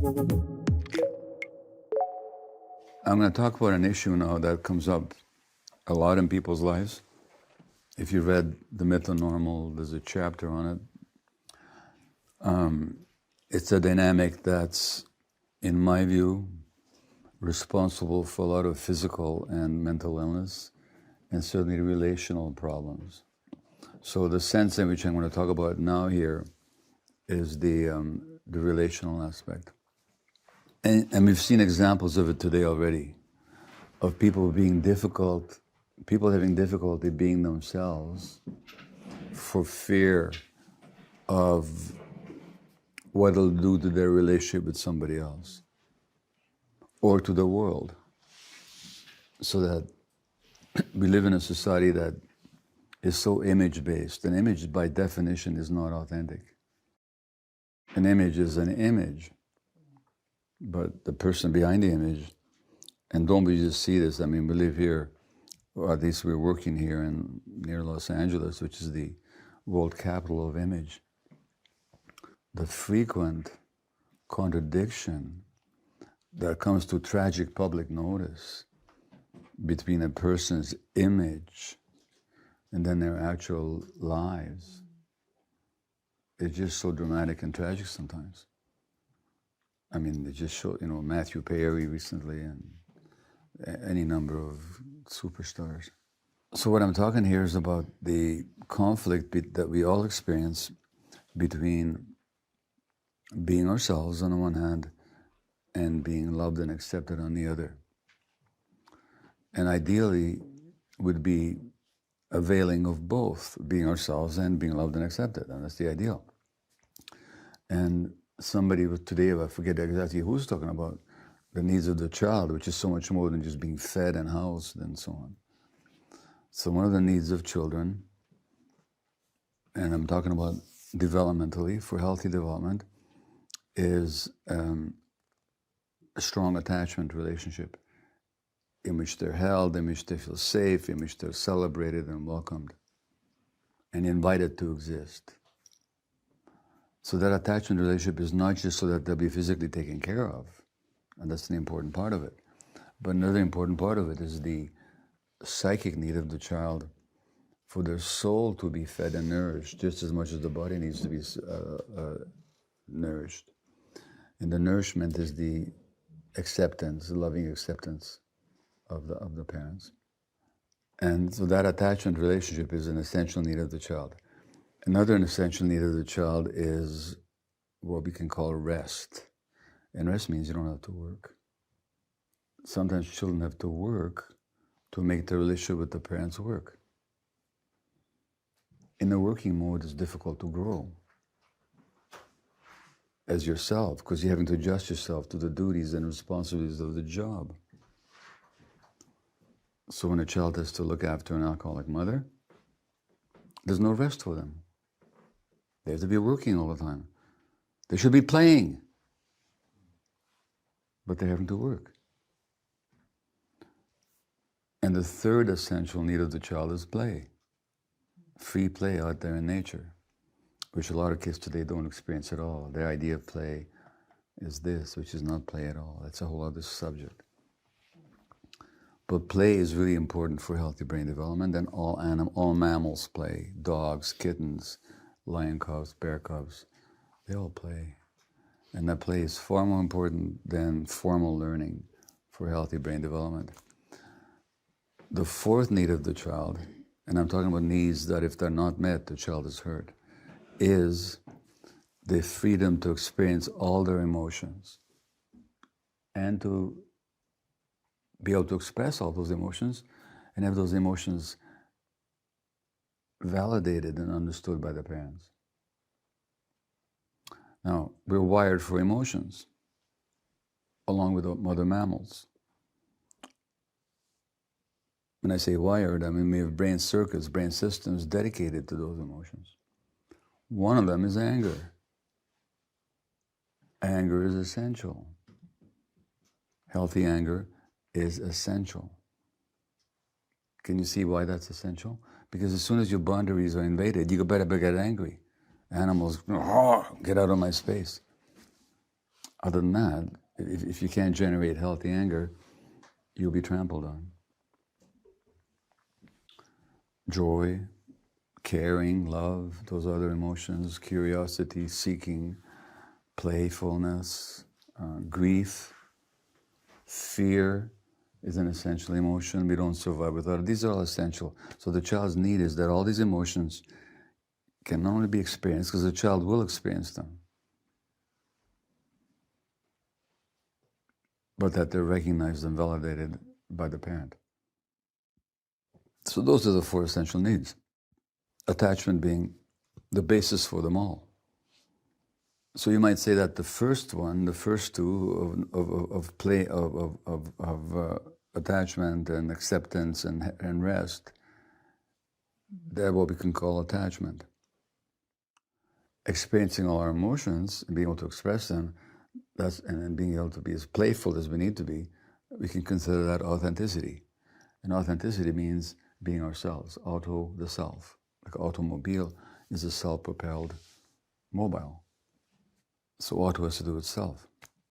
I'm going to talk about an issue now that comes up a lot in people's lives. If you read The Myth of Normal, there's a chapter on it. It's a dynamic that's, in my view, responsible for a lot of physical and mental illness, and certainly relational problems. So the sense in which I'm going to talk about now here is the relational aspect. And we've seen examples of it today already, of people having difficulty being themselves for fear of what it'll do to their relationship with somebody else or to the world. So that we live in a society that is so image-based. An image, by definition, is not authentic. An image is an image, but the person behind the image, and don't we just see this? I mean, we live here, or at least we're working here near Los Angeles, which is the world capital of image. The frequent contradiction that comes to tragic public notice between a person's image and then their actual lives is just so dramatic and tragic sometimes. I mean, they just show, Matthew Perry recently and any number of superstars. So what I'm talking here is about the conflict that we all experience between being ourselves on the one hand and being loved and accepted on the other. And ideally would be availing of both, being ourselves and being loved and accepted, and that's the ideal. And somebody today, I forget exactly who's talking about the needs of the child, which is so much more than just being fed and housed and so on. So one of the needs of children, and I'm talking about developmentally, for healthy development, is a strong attachment relationship in which they're held, in which they feel safe, in which they're celebrated and welcomed and invited to exist. So that attachment relationship is not just so that they'll be physically taken care of, and that's an important part of it, but another important part of it is the psychic need of the child for their soul to be fed and nourished just as much as the body needs to be nourished. And the nourishment is the acceptance, the loving acceptance of the parents. And so that attachment relationship is an essential need of the child. Another essential need of the child is what we can call rest. And rest means you don't have to work. Sometimes children have to work to make the relationship with the parents work. In the working mode, it's difficult to grow as yourself, because you're having to adjust yourself to the duties and responsibilities of the job. So when a child has to look after an alcoholic mother, there's no rest for them. They have to be working all the time. They should be playing, but they're having to work. And the third essential need of the child is play. Free play out there in nature, which a lot of kids today don't experience at all. Their idea of play is this, which is not play at all. That's a whole other subject. But play is really important for healthy brain development, and all mammals play. Dogs, kittens, lion cubs, bear cubs, they all play. And that play is far more important than formal learning for healthy brain development. The fourth need of the child, and I'm talking about needs that if they're not met, the child is hurt, is the freedom to experience all their emotions and to be able to express all those emotions and have those emotions validated and understood by the parents. Now, we're wired for emotions, along with other mammals. When I say wired, I mean we have brain circuits, brain systems dedicated to those emotions. One of them is anger. Anger is essential. Healthy anger is essential. Can you see why that's essential? Because as soon as your boundaries are invaded, you better get angry. Animals, get out of my space. Other than that, if you can't generate healthy anger, you'll be trampled on. Joy, caring, love, those other emotions, curiosity, seeking, playfulness, grief, fear is an essential emotion. We don't survive without it. These are all essential. So the child's need is that all these emotions can not only be experienced, because the child will experience them, but that they're recognized and validated by the parent. So those are the 4 essential needs. Attachment being the basis for them all. So you might say that the first one, the first 2 of attachment and acceptance and rest, they're what we can call attachment. Experiencing all our emotions and being able to express them, and being able to be as playful as we need to be, we can consider that authenticity. And authenticity means being ourselves, auto, the self. Like automobile is a self-propelled mobile. So auto has to do with self.